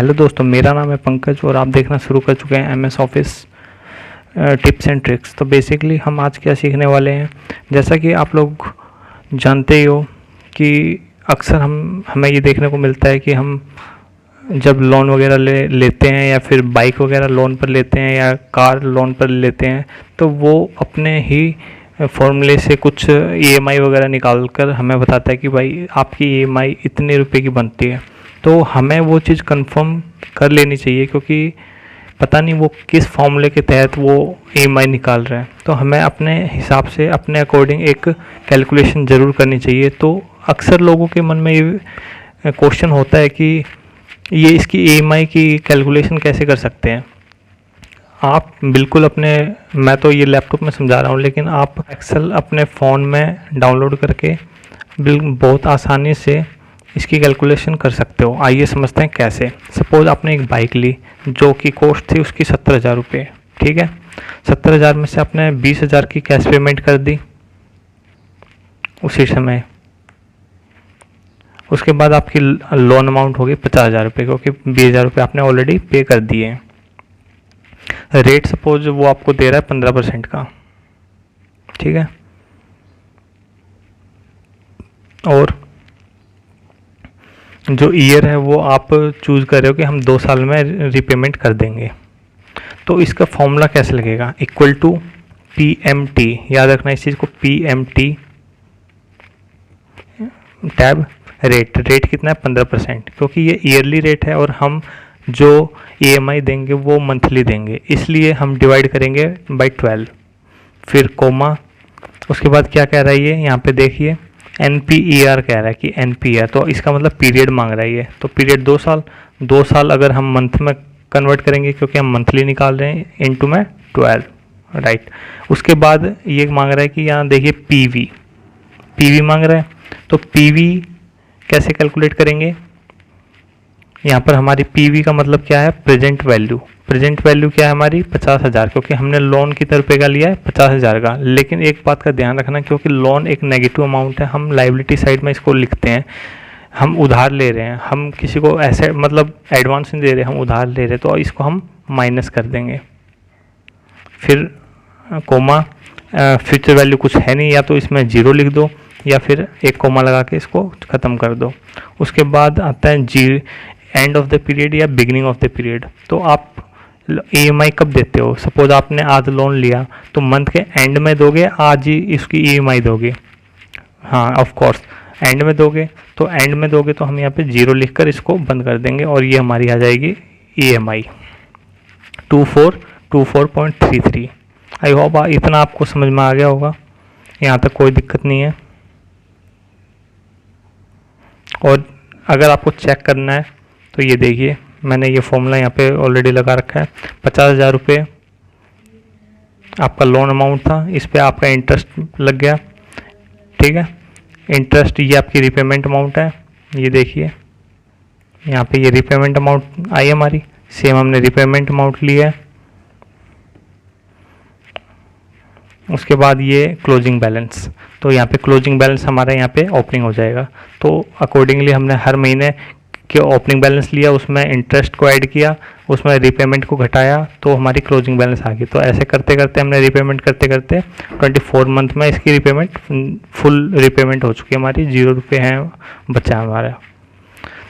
Hello दोस्तों, मेरा नाम है पंकज और आप देखना शुरू कर चुके हैं MS office tips and tricks. तो बेसिकली हम आज क्या सीखने वाले हैं, जैसा कि आप लोग जानते ही हो कि अक्सर हमें ये देखने को मिलता है कि हम जब लोन वगैरह लेते हैं या फिर बाइक वगैरह लोन पर लेते हैं या कार लोन पर लेते हैं, तो वो अपने ही फॉर्मूले से कुछ EMI वगैरह निकाल कर हमें बताता है कि भाई आपकी EMI इतने रुपए की बनती है। तो हमें वो चीज़ कंफर्म कर लेनी चाहिए, क्योंकि पता नहीं वो किस फॉर्मूले के तहत वो EMI निकाल रहे हैं। तो हमें अपने हिसाब से अपने अकॉर्डिंग एक कैलकुलेशन ज़रूर करनी चाहिए। तो अक्सर लोगों के मन में ये क्वेश्चन होता है कि ये इसकी EMI की कैलकुलेशन कैसे कर सकते हैं। आप बिल्कुल मैं तो ये लैपटॉप में समझा रहा हूँ, लेकिन आप एक्सेल अपने फ़ोन में डाउनलोड करके बहुत आसानी से इसकी कैलकुलेशन कर सकते हो। आइए समझते हैं कैसे। सपोज आपने एक बाइक ली जो कि कॉस्ट थी उसकी 70,000 रुपये, ठीक है। 70,000 में से आपने 20,000 की कैश पेमेंट कर दी उसी समय। उसके बाद आपकी लोन अमाउंट होगी 50,000 रुपये, क्योंकि 20,000 रुपये आपने ऑलरेडी पे कर दिए हैं। रेट सपोज वो आपको दे रहा है 15% का, ठीक है। और जो ईयर है वो आप चूज़ कर रहे हो कि हम 2 साल में रिपेमेंट कर देंगे। तो इसका फॉर्मूला कैसे लगेगा, इक्वल टू PMT। याद रखना इस चीज़ को, PMT टैब रेट कितना है 15%, क्योंकि ये ईयरली रेट है और हम जो EMI देंगे वो मंथली देंगे, इसलिए हम डिवाइड करेंगे बाय 12। फिर कोमा, उसके बाद क्या कह रहा है ये यहाँ पे देखिए, NPER कह रहा है कि NPER, तो इसका मतलब पीरियड मांग रहा है ये। तो पीरियड 2 साल, 2 साल अगर हम मंथ में कन्वर्ट करेंगे क्योंकि हम मंथली निकाल रहे हैं, इनटू में 12, राइट। उसके बाद ये मांग रहा है कि यहाँ देखिए PV मांग रहा है। तो PV कैसे कैलकुलेट करेंगे, यहाँ पर हमारी PV का मतलब क्या है, प्रेजेंट वैल्यू। प्रेजेंट वैल्यू क्या है हमारी 50,000, क्योंकि हमने लोन कितने रुपए का लिया है 50,000 का। लेकिन एक बात का ध्यान रखना, क्योंकि लोन एक नेगेटिव अमाउंट है, हम लाइबिलिटी साइड में इसको लिखते हैं, हम उधार ले रहे हैं, हम किसी को ऐसे मतलब एडवांस नहीं दे रहे, हम उधार ले रहे हैं, तो इसको हम माइनस कर देंगे। फिर कोमा, फ्यूचर वैल्यू कुछ है नहीं, या तो इसमें 0 लिख दो या फिर एक कोमा लगा के इसको ख़त्म कर दो। उसके बाद आता है एंड ऑफ द पीरियड या बिगिनिंग ऑफ द पीरियड। तो आप EMI कब देते हो, सपोज आपने आज लोन लिया तो मंथ के एंड में दोगे, आज ही इसकी EMI दोगे। हाँ ऑफ कोर्स एंड में दोगे, तो एंड में दोगे तो हम यहाँ पे 0 लिखकर इसको बंद कर देंगे और ये हमारी आ जाएगी EMI 2424.33। आई होप इतना आपको समझ में आ गया होगा, यहाँ तक कोई दिक्कत नहीं है। और अगर आपको चेक करना है तो ये देखिए, मैंने ये फॉर्मूला यहाँ पे ऑलरेडी लगा रखा है। 50,000 रुपये आपका लोन अमाउंट था, इस पे आपका इंटरेस्ट लग गया, ठीक है। इंटरेस्ट ये आपकी रिपेमेंट अमाउंट है, ये देखिए यहाँ पे ये रिपेमेंट अमाउंट आई हमारी, सेम हमने रिपेमेंट अमाउंट लिया है। उसके बाद ये क्लोजिंग बैलेंस, तो यहाँ पे क्लोजिंग बैलेंस हमारा यहाँ पे ओपनिंग हो जाएगा। तो अकॉर्डिंगली हमने हर महीने के ओपनिंग बैलेंस लिया, उसमें इंटरेस्ट को ऐड किया, उसमें रिपेमेंट को घटाया, तो हमारी क्लोजिंग बैलेंस आ गई। तो ऐसे करते करते हमने रिपेमेंट करते करते 24 मंथ में इसकी रिपेमेंट फुल रिपेमेंट हो चुकी है हमारी, 0 रुपये हैं बचा हमारा।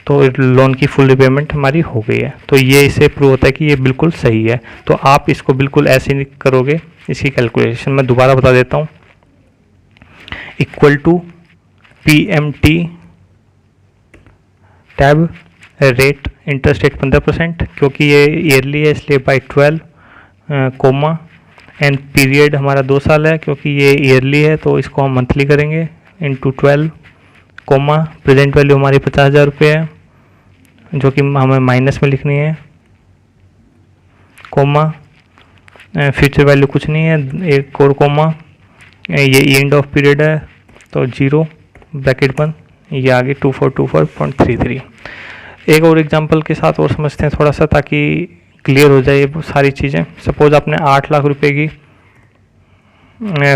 तो लोन की फुल रिपेमेंट हमारी हो गई है। तो ये इससे प्रूव होता है कि ये बिल्कुल सही है। तो आप इसको बिल्कुल ऐसे नहीं करोगे, इसकी कैलकुलेशन मैं दोबारा बता देता हूँ, equal to PMT tab rate interest rate 15%, क्योंकि ये ईयरली है इसलिए बाई 12, कोमा एंड पीरियड हमारा 2 साल है, क्योंकि ये ईयरली है तो इसको हम मंथली करेंगे, इनटू 12, कोमा प्रेजेंट वैल्यू हमारी 50,000 रुपये है जो कि हमें माइनस में लिखनी है, कोमा फ्यूचर वैल्यू कुछ नहीं है, एक और कोमा, ये एंड ऑफ पीरियड है तो 0 ब्रैकेट बंद, ये आगे 2424.33। एक और एग्जांपल के साथ और समझते हैं थोड़ा सा, ताकि क्लियर हो जाए ये सारी चीज़ें। सपोज आपने 8 लाख रुपए की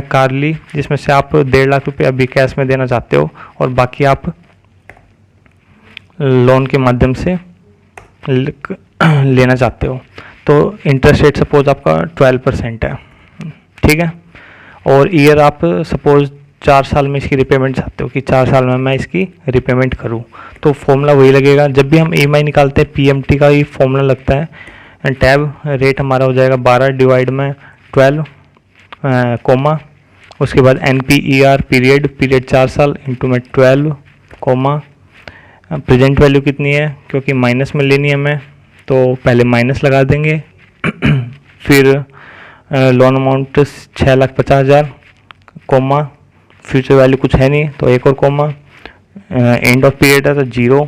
कार ली, जिसमें से आप 1.5 लाख रुपये अभी कैश में देना चाहते हो और बाकी आप लोन के माध्यम से लेना चाहते हो। तो इंटरेस्ट रेट सपोज आपका 12% है, ठीक है, और ईयर आप सपोज 4 साल में इसकी रिपेमेंट चाहते हो कि 4 साल में मैं इसकी रिपेमेंट करूं, तो फॉर्मूला वही लगेगा। जब भी हम ईएमआई निकालते हैं पीएमटी का ही फॉर्मूला लगता है। टैब रेट हमारा हो जाएगा 12 डिवाइड में 12 कोमा, उसके बाद NPER पीरियड 4 साल इंटू में 12 कोमा, प्रेजेंट वैल्यू कितनी है क्योंकि माइनस में लेनी है हमें तो पहले माइनस लगा देंगे फिर loan amount 6,50,000 comma, future value कुछ है नहीं तो एक और कोमा, एंड ऑफ पीरियड है तो 0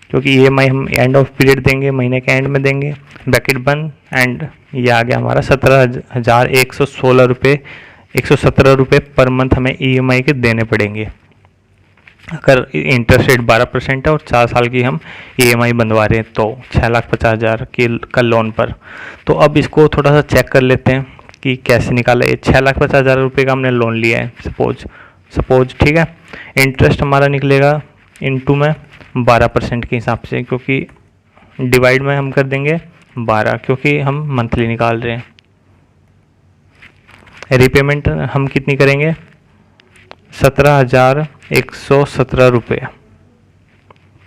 क्योंकि EMI हम एंड ऑफ पीरियड देंगे, महीने के एंड में देंगे, ब्रैकेट बंद, एंड ये आ गया हमारा 17,116 रुपये, 117 रुपये पर मंथ हमें EMI के देने पड़ेंगे अगर इंटरेस्ट रेट 12% है और 4 साल की हम EMI बंधवा रहे हैं तो 6,50,000 की का लोन पर। तो अब इसको थोड़ा सा चेक कर लेते हैं कि कैसे निकाला। ये 6,50,000 रुपये का हमने लोन लिया है सपोज, ठीक है। इंटरेस्ट हमारा निकलेगा इनटू में 12% के हिसाब से, क्योंकि डिवाइड में हम कर देंगे 12 क्योंकि हम मंथली निकाल रहे हैं। रिपेमेंट हम कितनी करेंगे 17,117 रुपये,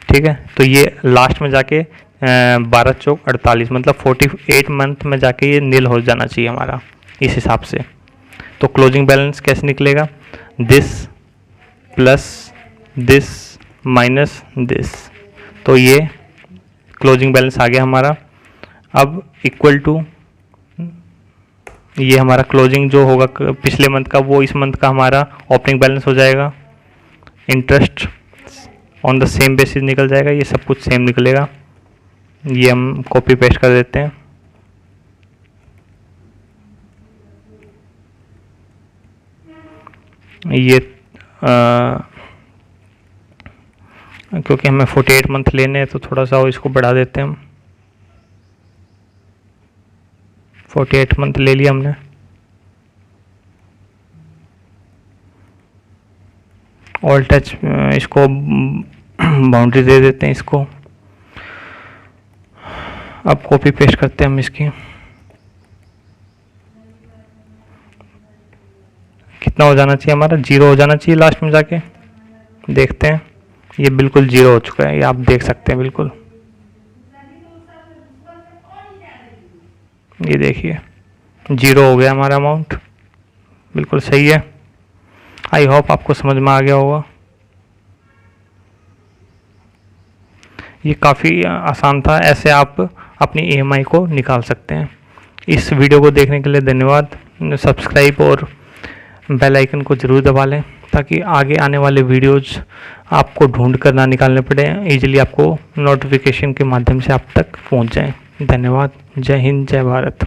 ठीक है। तो ये लास्ट में जाके 12 चौक 48 मतलब 48 मंथ में जाके ये नील हो जाना चाहिए हमारा इस हिसाब से। तो क्लोजिंग बैलेंस कैसे निकलेगा, this plus this minus this, तो ये क्लोजिंग बैलेंस आ गया हमारा। अब इक्वल टू ये हमारा क्लोजिंग जो होगा पिछले मंथ का वो इस मंथ का हमारा ओपनिंग बैलेंस हो जाएगा। Interest on the same basis निकल जाएगा, ये सब कुछ सेम निकलेगा। ये हम कॉपी पेस्ट कर देते हैं। ये क्योंकि हमें 48 मंथ लेने हैं तो थोड़ा सा इसको बढ़ा देते हैं हम। 48 मंथ ले लिया हमने। ऑल टच इसको बाउंड्री दे देते हैं इसको। अब कॉपी पेस्ट करते हैं हम इसकी। कितना हो जाना चाहिए हमारा 0 हो जाना चाहिए लास्ट में जाके। देखते हैं ये बिल्कुल 0 हो चुका है, ये आप देख सकते हैं बिल्कुल। ये देखिए 0 हो गया हमारा अमाउंट, बिल्कुल सही है। आई होप आपको समझ में आ गया होगा। ये काफ़ी आसान था, ऐसे आप अपनी EMI को निकाल सकते हैं। इस वीडियो को देखने के लिए धन्यवाद। सब्सक्राइब और बेल आइकन को ज़रूर दबा लें ताकि आगे आने वाले वीडियोज़ आपको ढूंढ कर ना निकालने पड़े, ईजिली आपको नोटिफिकेशन के माध्यम से आप तक पहुंच जाएं। धन्यवाद। जय हिंद, जय भारत।